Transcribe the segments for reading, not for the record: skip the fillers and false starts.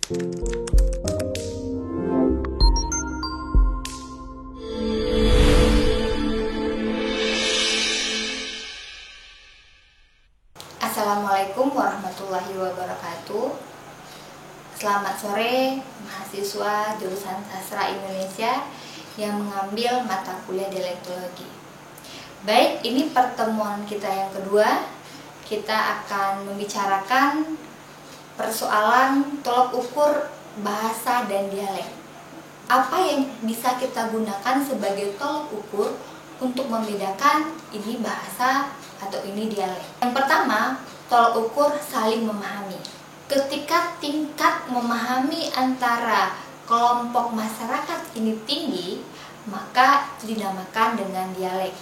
Assalamualaikum warahmatullahi wabarakatuh. Selamat sore mahasiswa jurusan Sastra Indonesia yang mengambil mata kuliah dialektologi. Baik, ini pertemuan kita yang kedua. Kita akan membicarakan persoalan tolok ukur bahasa dan dialek. Apa yang bisa kita gunakan sebagai tolok ukur untuk membedakan ini bahasa atau ini dialek? Yang pertama, tolok ukur saling memahami. Ketika tingkat memahami antara kelompok masyarakat ini tinggi, maka itu dinamakan dengan dialek.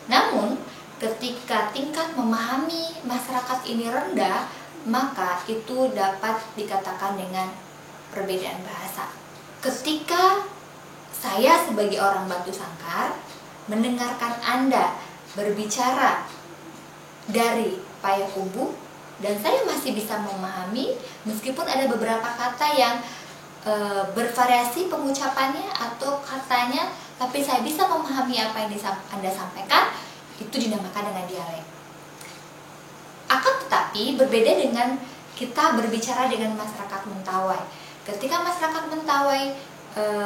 Namun, ketika tingkat memahami masyarakat ini rendah, maka itu dapat dikatakan dengan perbedaan bahasa. Ketika saya sebagai orang Batu Sangkar mendengarkan Anda berbicara dari Payakumbuh dan saya masih bisa memahami meskipun ada beberapa kata yang bervariasi pengucapannya atau katanya, tapi saya bisa memahami apa yang Anda sampaikan, itu dinamakan dengan dialek. Akan tetapi berbeda dengan kita berbicara dengan masyarakat Mentawai. Ketika masyarakat Mentawai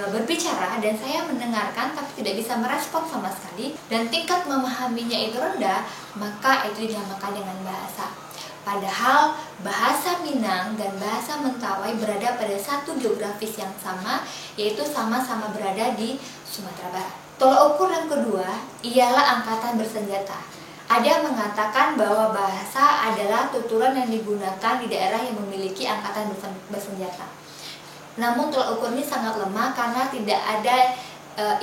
berbicara dan saya mendengarkan tapi tidak bisa merespon sama sekali dan tingkat memahaminya itu rendah, maka itu dinamakan dengan bahasa. Padahal bahasa Minang dan bahasa Mentawai berada pada satu geografis yang sama, yaitu sama-sama berada di Sumatera Barat. Tolok ukur yang kedua ialah angkatan bersenjata. Ada yang mengatakan bahwa bahasa adalah tuturan yang digunakan di daerah yang memiliki angkatan bersenjata. Namun tolak ukur ini sangat lemah karena tidak ada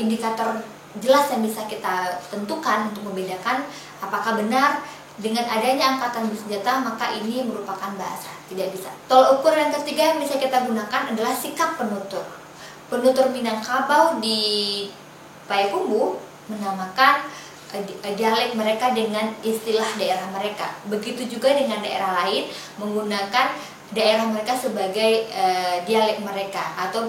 indikator jelas yang bisa kita tentukan untuk membedakan apakah benar dengan adanya angkatan bersenjata maka ini merupakan bahasa. Tidak bisa. Tolak ukur yang ketiga yang bisa kita gunakan adalah sikap penutur. Penutur Minangkabau di Payakumbuh menamakan dialek mereka dengan istilah daerah mereka. Begitu juga dengan daerah lain menggunakan daerah mereka sebagai dialek mereka atau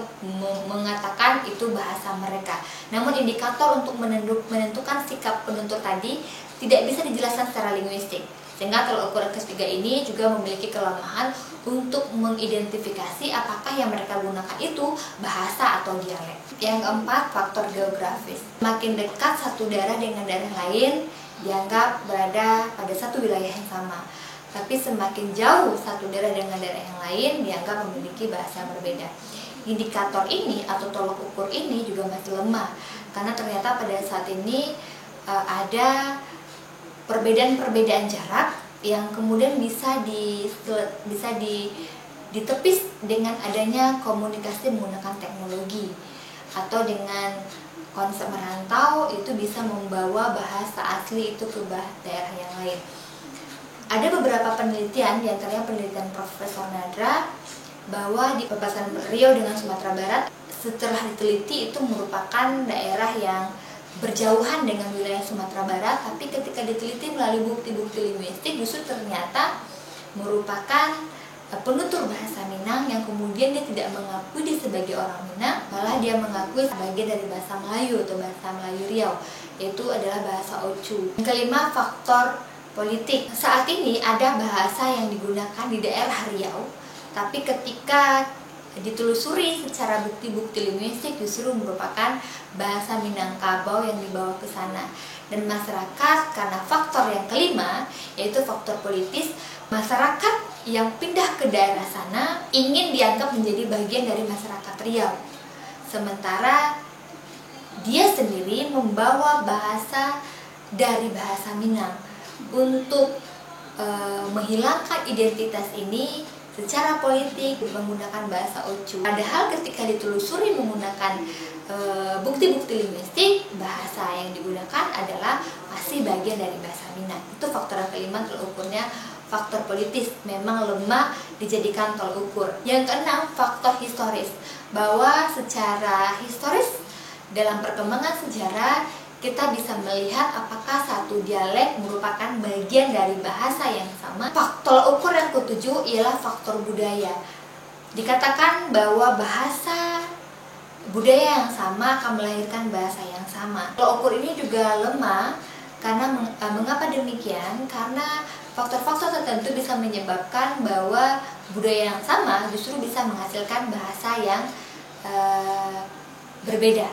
mengatakan itu bahasa mereka. Namun indikator untuk menentukan sikap penutur tadi tidak bisa dijelaskan secara linguistik. Sehingga tolak ukur ketiga ini juga memiliki kelemahan untuk mengidentifikasi apakah yang mereka gunakan itu bahasa atau dialek. Yang keempat, faktor geografis. Semakin dekat satu daerah dengan daerah lain dianggap berada pada satu wilayah yang sama. Tapi semakin jauh satu daerah dengan daerah yang lain dianggap memiliki bahasa yang berbeda. Indikator ini atau tolak ukur ini juga masih lemah karena ternyata pada saat ini ada perbedaan-perbedaan jarak yang kemudian bisa ditepis dengan adanya komunikasi menggunakan teknologi atau dengan konsep merantau itu bisa membawa bahasa asli itu ke daerah yang lain. Ada beberapa penelitian, diantaranya penelitian Profesor Nadra, bahwa di perbatasan Riau dengan Sumatera Barat setelah diteliti itu merupakan daerah yang berjauhan dengan wilayah Sumatera Barat, tapi ketika diteliti melalui bukti-bukti linguistik justru ternyata merupakan penutur bahasa Minang yang kemudian dia tidak mengakui dia sebagai orang Minang, malah dia mengakui sebagai dari bahasa Melayu atau bahasa Melayu Riau, yaitu adalah bahasa Ocu. Yang kelima, faktor politik. Saat ini ada bahasa yang digunakan di daerah Riau, tapi ketika ditelusuri secara bukti-bukti linguistik justru merupakan bahasa Minangkabau yang dibawa ke sana. Dan masyarakat, karena faktor yang kelima yaitu faktor politis, masyarakat yang pindah ke daerah sana ingin dianggap menjadi bagian dari masyarakat Riau, sementara dia sendiri membawa bahasa dari bahasa Minang. Untuk menghilangkan identitas ini secara politik menggunakan bahasa Ocu. Padahal ketika ditelusuri menggunakan bukti-bukti linguistik, bahasa yang digunakan adalah masih bagian dari bahasa Minang. Itu faktor yang kelima, tolak ukurnya faktor politis, memang lemah dijadikan tolak ukur. Yang keenam, faktor historis, bahwa secara historis dalam perkembangan sejarah kita bisa melihat apakah satu dialek merupakan bagian dari bahasa yang sama. Faktor ukur yang ketujuh ialah faktor budaya. Dikatakan bahwa bahasa budaya yang sama akan melahirkan bahasa yang sama. Tolak ukur ini juga lemah karena mengapa demikian? Karena faktor-faktor tertentu bisa menyebabkan bahwa budaya yang sama justru bisa menghasilkan bahasa yang berbeda,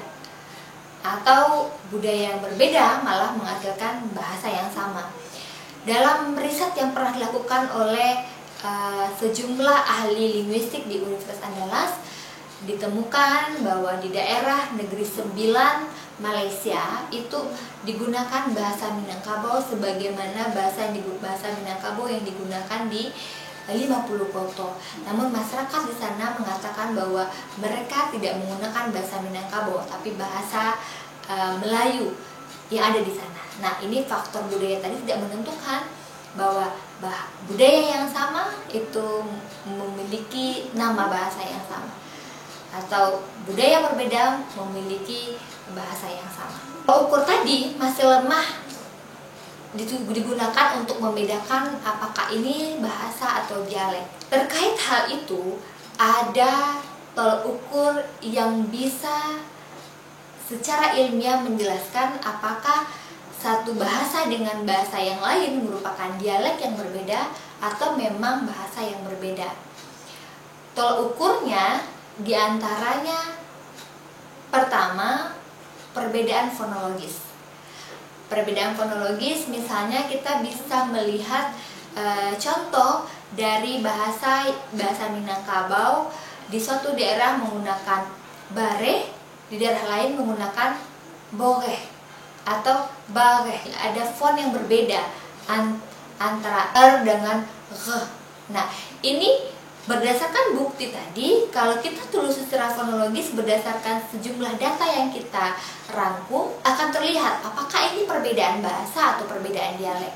atau budaya yang berbeda malah menghasilkan bahasa yang sama. Dalam riset yang pernah dilakukan oleh sejumlah ahli linguistik di Universitas Andalas, ditemukan bahwa di daerah Negeri Sembilan Malaysia itu digunakan bahasa Minangkabau sebagaimana bahasa Minangkabau yang digunakan di 50 kota. Namun masyarakat di sana mengatakan bahwa mereka tidak menggunakan bahasa Minangkabau tapi bahasa Melayu yang ada di sana. Nah, ini faktor budaya tadi tidak menentukan bahwa budaya yang sama itu memiliki nama bahasa yang sama, atau budaya berbeda memiliki bahasa yang sama. Ukur tadi masih lemah digunakan untuk membedakan apakah ini bahasa atau dialek. Terkait hal itu, ada tolak ukur yang bisa secara ilmiah menjelaskan apakah satu bahasa dengan bahasa yang lain merupakan dialek yang berbeda atau memang bahasa yang berbeda. Tolak ukurnya diantaranya pertama, perbedaan fonologis. Perbedaan fonologis misalnya kita bisa melihat contoh dari bahasa Minangkabau. Di suatu daerah menggunakan bare, di daerah lain menggunakan boreh atau bareh. Ada font yang berbeda antara r dengan r. Nah, ini berdasarkan bukti tadi, kalau kita telusuri secara fonologis berdasarkan sejumlah data yang kita rangkum, akan terlihat apakah ini perbedaan bahasa atau perbedaan dialek.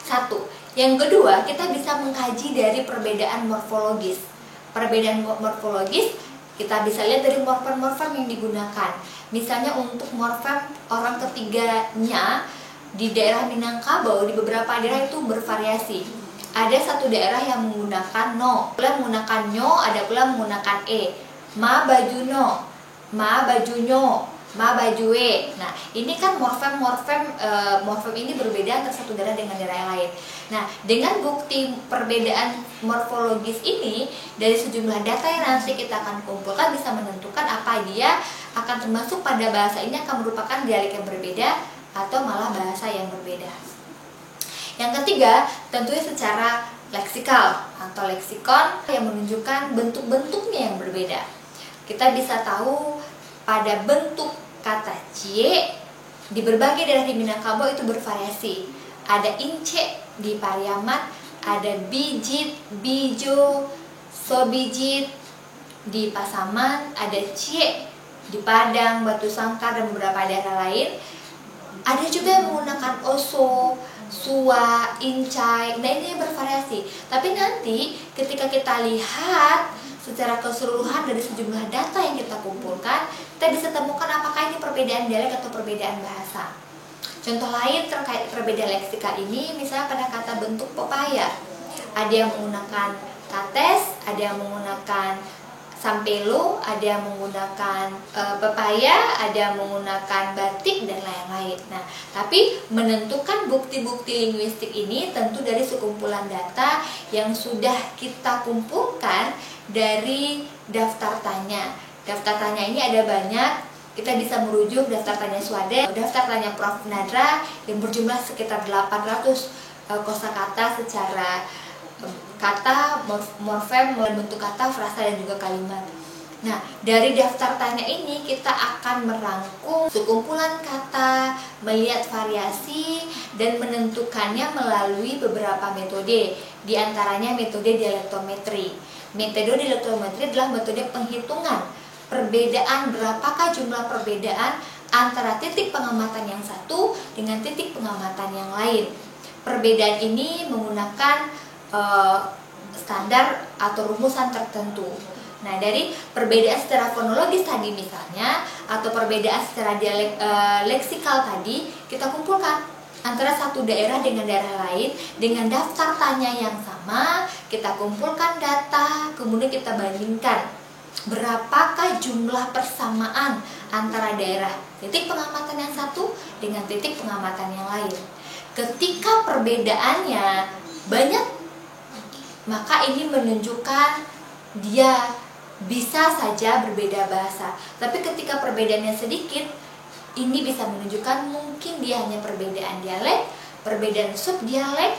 Satu. Yang kedua, kita bisa mengkaji dari perbedaan morfologis. Perbedaan morfologis kita bisa lihat dari morfem-morfem yang digunakan. Misalnya untuk morfem orang ketiganya di daerah Minangkabau, di beberapa daerah itu bervariasi. Ada satu daerah yang menggunakan no, pula menggunakan nyo, ada pula menggunakan e. Ma baju no, ma baju nyo, ma baju e. Nah, ini kan morfem ini berbeda antara satu daerah dengan daerah yang lain. Nah, dengan bukti perbedaan morfologis ini dari sejumlah data yang nanti kita akan kumpulkan bisa menentukan apa dia akan termasuk pada bahasa ini akan merupakan dialek yang berbeda atau malah bahasa yang berbeda. Yang ketiga, tentunya secara leksikal atau leksikon yang menunjukkan bentuk-bentuknya yang berbeda. Kita bisa tahu pada bentuk kata cie di berbagai daerah di Minangkabau itu bervariasi. Ada ince di Pariaman, ada bijit, bijo, sobijit di Pasaman, ada cie di Padang, Batu Sangkar, dan beberapa daerah lain. Ada juga yang menggunakan oso, sua, incai. Nah, ini bervariasi. Tapi nanti ketika kita lihat secara keseluruhan dari sejumlah data yang kita kumpulkan, kita bisa temukan apakah ini perbedaan dialek atau perbedaan bahasa. Contoh lain terkait perbedaan leksikal ini, misalnya pada kata bentuk pepaya. Ada yang menggunakan kates, ada yang menggunakan sampelo, ada yang menggunakan pepaya, ada yang menggunakan batik, dan lain-lain. Nah, tapi menentukan bukti-bukti linguistik ini tentu dari sekumpulan data yang sudah kita kumpulkan dari daftar tanya. Daftar tanya ini ada banyak. Kita bisa merujuk daftar tanya Swada, daftar tanya Prof. Nadra yang berjumlah sekitar 800 kosakata secara kata, morfem, bentuk kata, frasa, dan juga kalimat. Nah, dari daftar tanya ini kita akan merangkum sekumpulan kata, melihat variasi, dan menentukannya melalui beberapa metode. Di antaranya metode dialektometri. Metode dialektometri adalah metode penghitungan perbedaan, berapakah jumlah perbedaan antara titik pengamatan yang satu dengan titik pengamatan yang lain. Perbedaan ini menggunakan standar atau rumusan tertentu. Nah, dari perbedaan secara fonologis tadi misalnya, atau perbedaan secara leksikal tadi, kita kumpulkan antara satu daerah dengan daerah lain dengan daftar tanya yang sama, kita kumpulkan data, kemudian kita bandingkan berapakah jumlah persamaan antara daerah titik pengamatan yang satu dengan titik pengamatan yang lain. Ketika perbedaannya banyak, maka ini menunjukkan dia bisa saja berbeda bahasa. Tapi ketika perbedaannya sedikit, ini bisa menunjukkan mungkin dia hanya perbedaan dialek, perbedaan subdialek,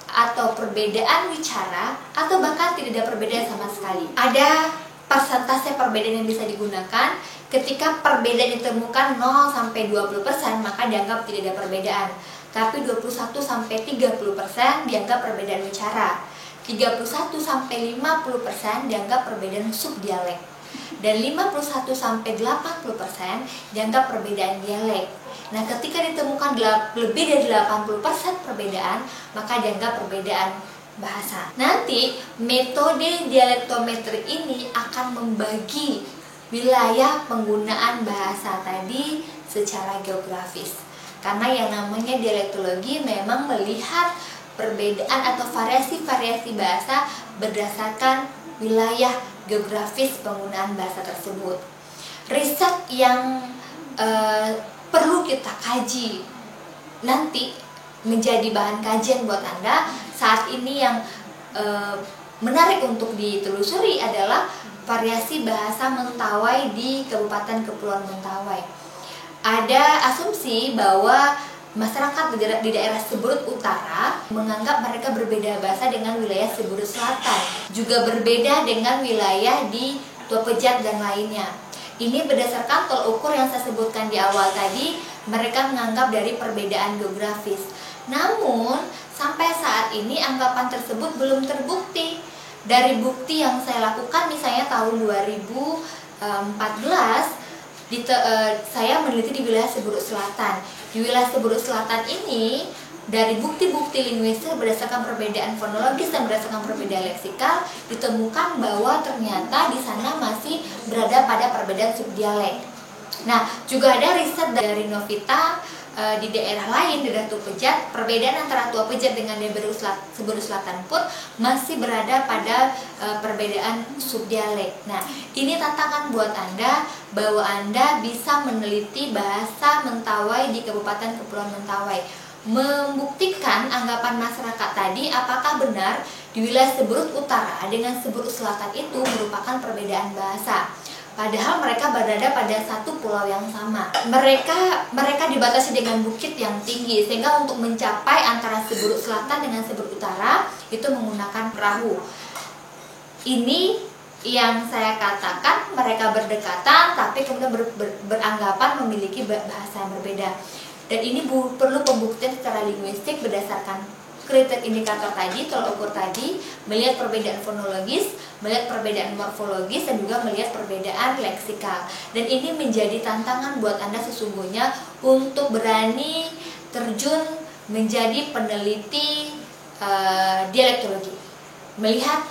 atau perbedaan wicara, atau bahkan tidak ada perbedaan sama sekali. Ada persentase perbedaan yang bisa digunakan. Ketika perbedaan ditemukan 0 sampai 20%, maka dianggap tidak ada perbedaan. Tapi 21 sampai 30% dianggap perbedaan wicara. 31 sampai 50% dianggap perbedaan subdialek. Dan 51 sampai 80% dianggap perbedaan dialek. Nah, ketika ditemukan lebih dari 80% perbedaan, maka dianggap perbedaan bahasa. Nanti metode dialektometri ini akan membagi wilayah penggunaan bahasa tadi secara geografis. Karena yang namanya dialektologi memang melihat perbedaan atau variasi-variasi bahasa berdasarkan wilayah geografis penggunaan bahasa tersebut. Riset yang perlu kita kaji nanti menjadi bahan kajian buat Anda. Saat ini yang menarik untuk ditelusuri adalah variasi bahasa Mentawai di Kabupaten Kepulauan Mentawai. Ada asumsi bahwa masyarakat di daerah Siberut Utara menganggap mereka berbeda bahasa dengan wilayah Siberut Selatan, juga berbeda dengan wilayah di Tua Pejat dan lainnya. Ini berdasarkan tol ukur yang saya sebutkan di awal tadi, mereka menganggap dari perbedaan geografis. Namun, sampai saat ini anggapan tersebut belum terbukti. Dari bukti yang saya lakukan misalnya tahun 2014, saya meneliti di wilayah Siberut Selatan. Di wilayah Siberut Selatan ini, dari bukti-bukti linguistik berdasarkan perbedaan fonologis dan berdasarkan perbedaan leksikal, ditemukan bahwa ternyata di sana masih berada pada perbedaan subdialek. Nah, juga ada riset dari Novita di daerah lain, di daerah Tua Pejat, perbedaan antara Tua Pejat dengan Siberut Selatan pun masih berada pada perbedaan subdialek. Nah, ini tantangan buat Anda bahwa Anda bisa meneliti bahasa Mentawai di Kabupaten Kepulauan Mentawai, membuktikan anggapan masyarakat tadi apakah benar di wilayah Siberut Utara dengan Siberut Selatan itu merupakan perbedaan bahasa. Padahal mereka berada pada satu pulau yang sama. Mereka dibatasi dengan bukit yang tinggi, sehingga untuk mencapai antara Siberut Selatan dengan Siberut Utara itu menggunakan perahu. Ini yang saya katakan mereka berdekatan, tapi kemudian beranggapan memiliki bahasa yang berbeda. Dan ini perlu pembuktian secara linguistik berdasarkan kriteria indikator tadi, tolak ukur tadi, melihat perbedaan fonologis, melihat perbedaan morfologis, dan juga melihat perbedaan leksikal. Dan ini menjadi tantangan buat Anda sesungguhnya untuk berani terjun menjadi peneliti dialektologi. Melihat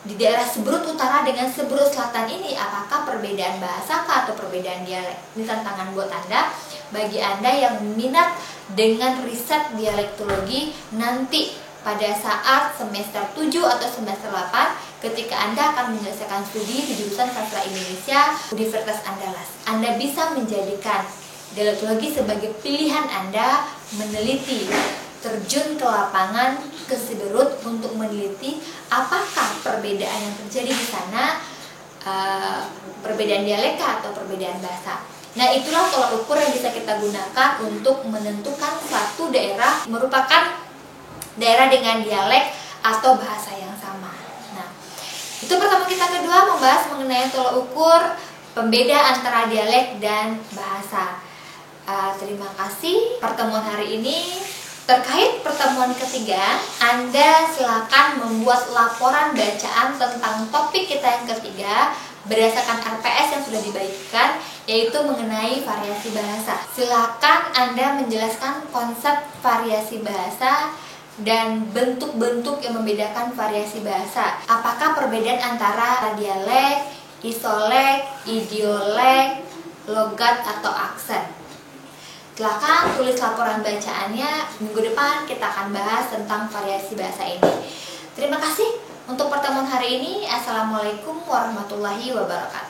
di daerah Siberut Utara dengan Siberut Selatan ini, apakah perbedaan bahasa atau perbedaan dialek? Ini tantangan buat Anda. Bagi Anda yang minat dengan riset dialektologi nanti pada saat semester 7 atau semester 8, ketika Anda akan menyelesaikan studi di jurusan Sastra Indonesia Universitas Andalas, Anda bisa menjadikan dialektologi sebagai pilihan Anda meneliti, terjun ke lapangan, ke Siberut untuk meneliti apakah perbedaan yang terjadi di sana, perbedaan dialek atau perbedaan bahasa. Nah, itulah tolak ukur yang bisa kita gunakan untuk menentukan suatu daerah merupakan daerah dengan dialek atau bahasa yang sama. Nah, itu pertama. Kita kedua membahas mengenai tolak ukur pembeda antara dialek dan bahasa. Terima kasih pertemuan hari ini. Terkait pertemuan ketiga, Anda silakan membuat laporan bacaan tentang topik kita yang ketiga berdasarkan RPS yang sudah dibagikan, yaitu mengenai variasi bahasa. Silakan Anda menjelaskan konsep variasi bahasa dan bentuk-bentuk yang membedakan variasi bahasa. Apakah perbedaan antara dialek, isolek, idiolek, logat, atau aksen? Silahkan tulis laporan bacaannya. Minggu depan kita akan bahas tentang variasi bahasa ini. Terima kasih untuk pertemuan hari ini. Assalamualaikum warahmatullahi wabarakatuh.